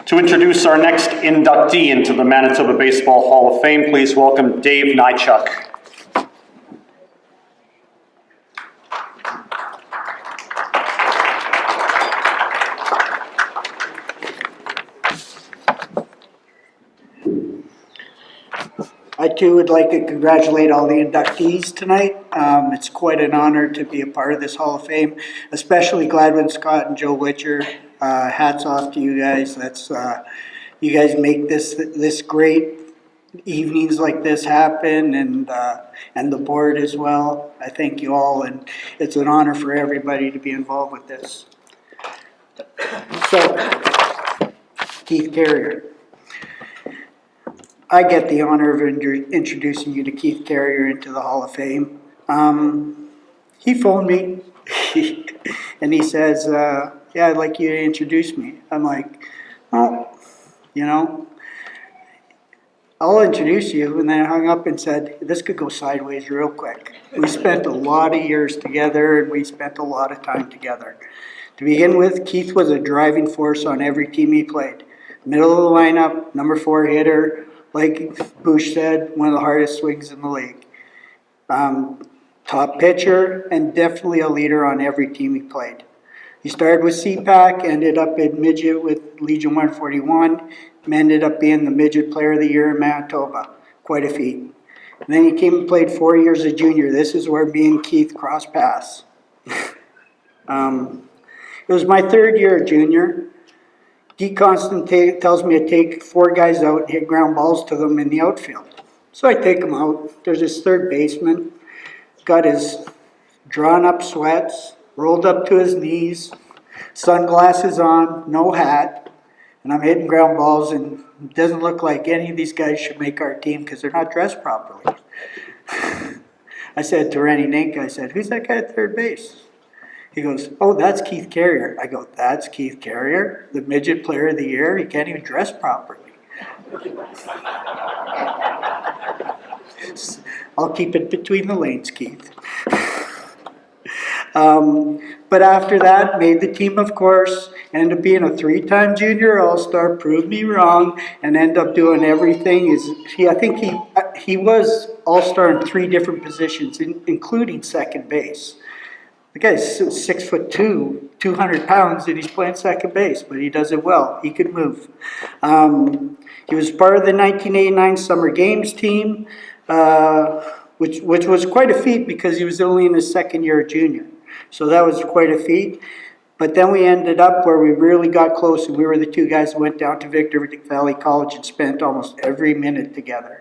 To introduce our next inductee into the Manitoba Baseball Hall of Fame, please welcome Dave Nychuk. I too would like to congratulate all the inductees tonight. It's quite an honor to be a part of this Hall of Fame, especially Gladwin Scott and Joe Witcher. Hats off to you guys. You guys make this great evenings like this happen, and the board as well. I thank you all, and it's an honor for everybody to be involved with this. So, Keith Carriere. I get the honor of introducing you to Keith Carriere into the Hall of Fame. He phoned me and he says, yeah, I'd like you to introduce me. I'm like, oh, I'll introduce you. And then I hung up and said, this could go sideways real quick. We spent a lot of years together and we spent a lot of time together. To begin with, Keith was a driving force on every team he played. Middle of the lineup, number 4 hitter. Like Bush said, one of the hardest swings in the league. Top pitcher, and definitely a leader on every team he played. He started with CPAC, ended up in midget with Legion 141, and ended up being the midget player of the year in Manitoba. Quite a feat. And then he came and played 4 years as junior. This is where me and Keith crossed paths. It was my 3rd year at junior. Guy Constant tells me to take 4 guys out and hit ground balls to them in the outfield. So I take him out. There's this third baseman, got his drawn up sweats, rolled up to his knees, sunglasses on, no hat, and I'm hitting ground balls, and it doesn't look like any of these guys should make our team because they're not dressed properly. I said to Rennie Nink, I said, who's that guy at third base? He goes, oh, that's Keith Carriere. I go, that's Keith Carriere, the midget player of the year? He can't even dress properly. I'll keep it between the lanes, Keith. But after that, made the team, of course, ended up being a 3-time junior all-star, proved me wrong, and ended up doing everything. I think he was all-star in 3 different positions, including second base. The guy's 6'2", 200 pounds, and he's playing second base, but he does it well. He could move. He was part of the 1989 Summer Games team, which was quite a feat because he was only in his 2nd year of junior. So that was quite a feat. But then we ended up where we really got close, and we were the 2 guys that went down to Victor Valley College and spent almost every minute together.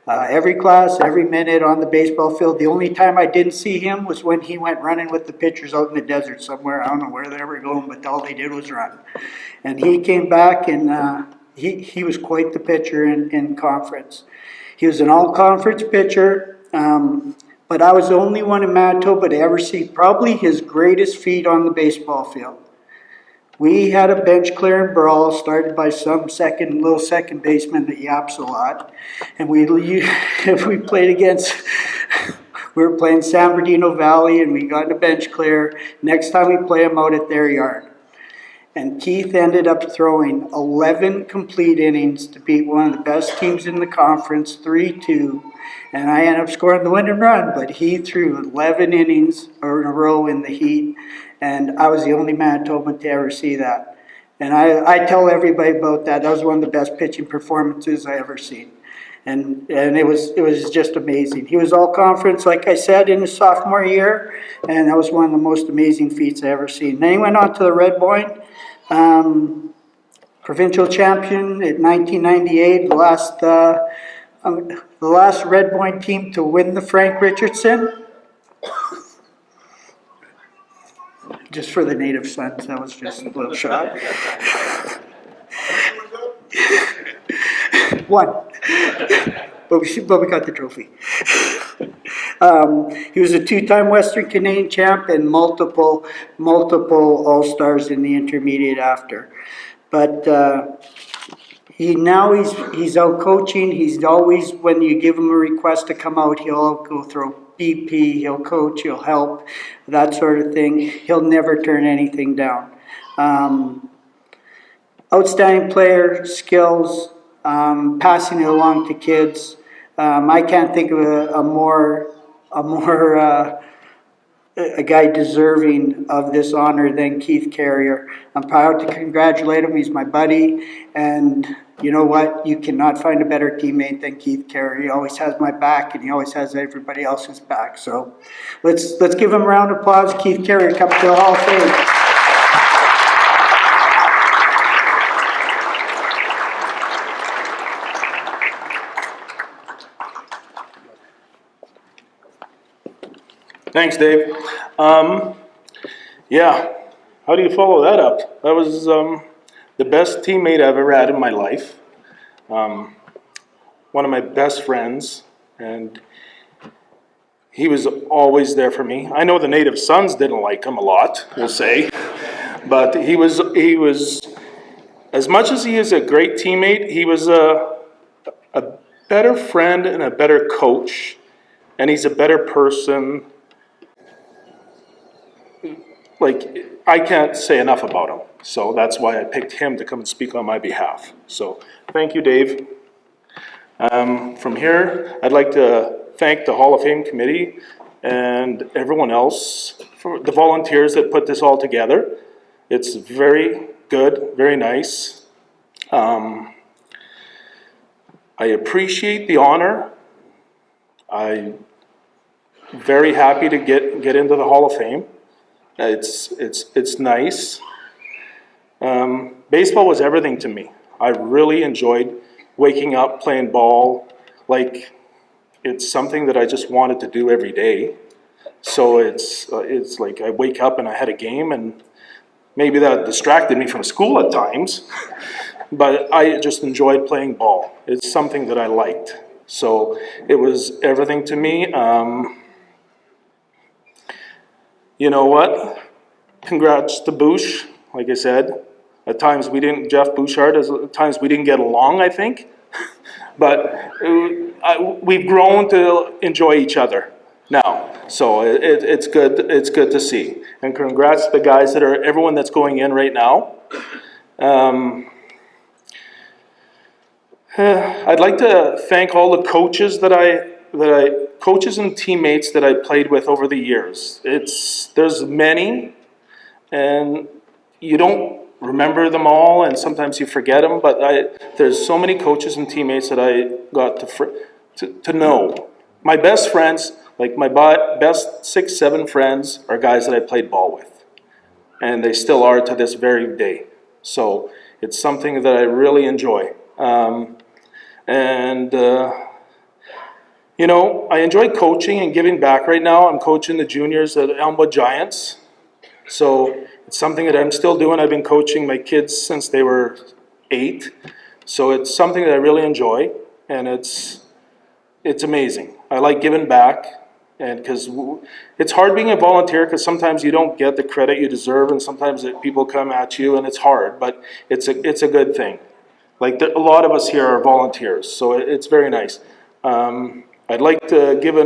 Every class, every minute on the baseball field. The only time I didn't see him was when he went running with the pitchers out in the desert somewhere. I don't know where they were going, but all they did was run. And he came back, and he was quite the pitcher in conference. He was an all-conference pitcher, but I was the only one in Manitoba to ever see probably his greatest feat on the baseball field. We had a bench clearing brawl started by some little second baseman that yaps a lot. And we played against, we were playing San Bernardino Valley, and we got in a bench clear. Next time we play them out at their yard. And Keith ended up throwing 11 complete innings to beat one of the best teams in the conference, 3-2. And I ended up scoring the winning run, but he threw 11 innings in a row in the heat. And I was the only Manitoban to ever see that. And I tell everybody about that. That was one of the best pitching performances I ever seen. And it was just amazing. He was all conference, like I said, in his sophomore year. And that was one of the most amazing feats I ever seen. Then he went on to the Red Boyne, provincial champion in 1998, the last Red Boyne team to win the Frank Richardson. Just for the native sons, that was just a little shot. 1. But we got the trophy. He was a 2-time Western Canadian champ and multiple All-Stars in the intermediate after. But he's out coaching. He's always, when you give him a request to come out, he'll go through BP, he'll coach, he'll help, that sort of thing. He'll never turn anything down. outstanding player, skills, passing it along to kids. I can't think of a guy deserving of this honor than Keith Carriere. I'm proud to congratulate him. He's my buddy, and you know what? You cannot find a better teammate than Keith Carriere. He always has my back, and he always has everybody else's back. So let's give him a round of applause. Keith Carriere comes to the Hall of Fame. Thanks, Dave. Yeah, how do you follow that up? That was the best teammate I've ever had in my life. One of my best friends, and he was always there for me. I know the native sons didn't like him a lot, we'll say, but he was, as much as he is a great teammate, he was a better friend and a better coach, and he's a better person. Like, I can't say enough about him. So that's why I picked him to come and speak on my behalf. So thank you, Dave. From here, I'd like to thank the Hall of Fame committee and everyone else for the volunteers that put this all together. It's very good, very nice. I appreciate the honor. I'm very happy to get into the Hall of Fame. It's nice. Baseball was everything to me. I really enjoyed waking up, playing ball. Like, it's something that I just wanted to do every day. So it's like I wake up and I had a game, and maybe that distracted me from school at times, but I just enjoyed playing ball. It's something that I liked. So it was everything to me. You know what? Congrats to Bouch. Like I said, at times we didn't, Jeff Bouchard, at times we didn't get along, I think. But we've grown to enjoy each other now. So it's good to see. And congrats to the guys that are, everyone that's going in right now. I'd like to thank all the coaches coaches and teammates that I played with over the years. There's many, and you don't remember them all, and sometimes you forget them, but there's so many coaches and teammates that I got to know. My best friends, like my best 6, 7 friends, are guys that I played ball with, and they still are to this very day. So it's something that I really enjoy. You know, I enjoy coaching and giving back right now. I'm coaching the juniors at Elmwood Giants. So it's something that I'm still doing. I've been coaching my kids since they were 8. So it's something that I really enjoy, and it's amazing. I like giving back, and because it's hard being a volunteer, because sometimes you don't get the credit you deserve, and sometimes people come at you, and it's hard, but it's a good thing. Like a lot of us here are volunteers, so it's very nice. I'd like to give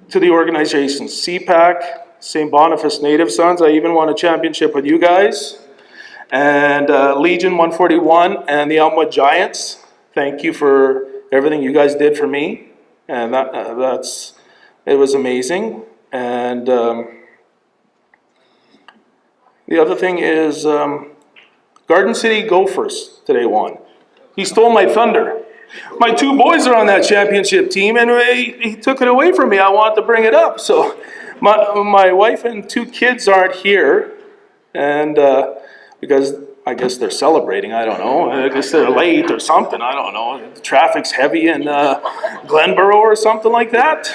to the organizations, CPAC, St. Boniface Native Sons. I even won a championship with you guys. And Legion 141 and the Elmwood Giants. Thank you for everything you guys did for me. And it was amazing. And the other thing is Garden City Gophers today won. He stole my thunder. My 2 boys are on that championship team, and he took it away from me. I wanted to bring it up. So my wife and 2 kids aren't here, and because I guess they're celebrating. I don't know. I guess they're late or something. I don't know. The traffic's heavy in Glenboro or something like that.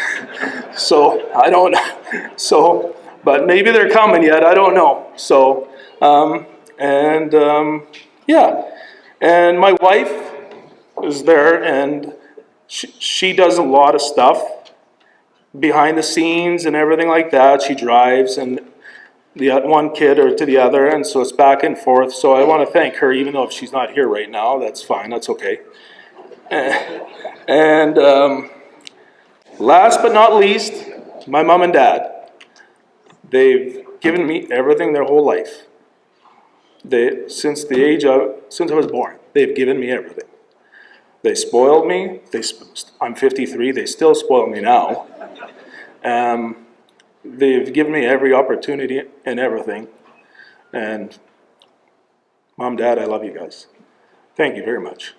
So I don't know. So, but maybe they're coming yet. I don't know. So, yeah. And my wife is there, and she does a lot of stuff behind the scenes and everything like that. She drives, and the one kid or to the other, and so it's back and forth. So I want to thank her, even though if she's not here right now, that's fine, that's okay. And last but not least, my mom and dad. They've given me everything their whole life. since I was born, they've given me everything. They spoiled me, I'm 53, they still spoil me now. They've given me every opportunity and everything. And Mom, Dad, I love you guys. Thank you very much.